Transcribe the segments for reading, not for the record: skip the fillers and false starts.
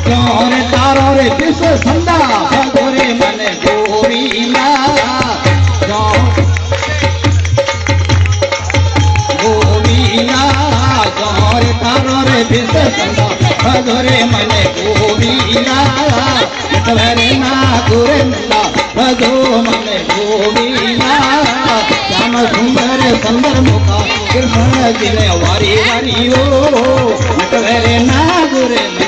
क्यों रे तारो रे विष संदा भगोरे मन गोविंदा गोविंदा क्यों रे तारो रे विष संदा भगोरे मन गोविंदा नटवरे ना गुरेंदा भगो मन गोविंदा श्याम सुंदर सुंदर मुखा कृष्ण जी ने वारी वारी ओ नटवरे ना गुरेंदा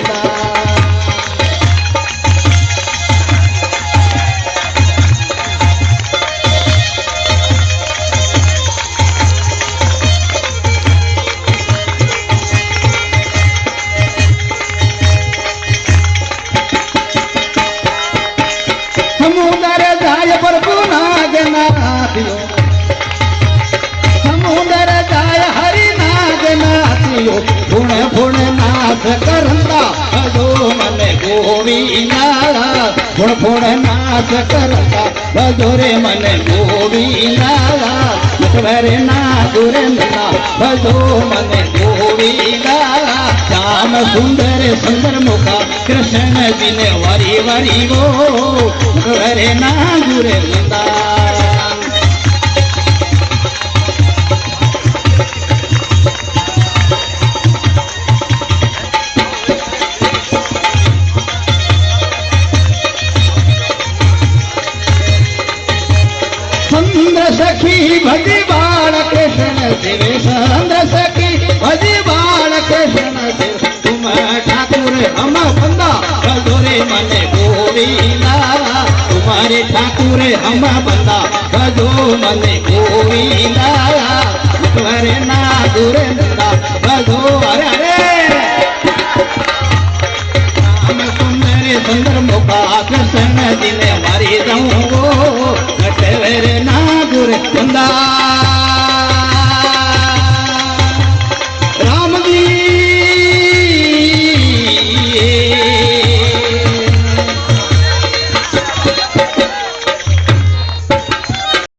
समुदर जाय प्रभु नागनाथियो समुदर जाय हरि नागनाथियो गुण गुण नाथ करंदा भजो मन गोविंदा गुण गुण नाथ करंदा भजो रे मन गोविंदा नटवरे ना गुरेंदा भजो मन गोविंदा श्याम सुंदर सुंदर मुखा कृष्ण जी ने वारी वारी वो नटवरे ना गुरेंदा चंद्र सखी भजी बाल कृष्ण शिव चंद्र सखी भजी बाल कृष्ण शिव तुम ठाकुर हम बंदा भजोरे मन गोविंदा तुम्हारे ठाकुर हम बंदा भजो मन गोविंदा नटवरे ना गुरेंदा भजो अरे अरे सुंदर सुंदर मुखा कृष्ण जी ने मारी जाऊंगो नटवरे ना गुरेंदा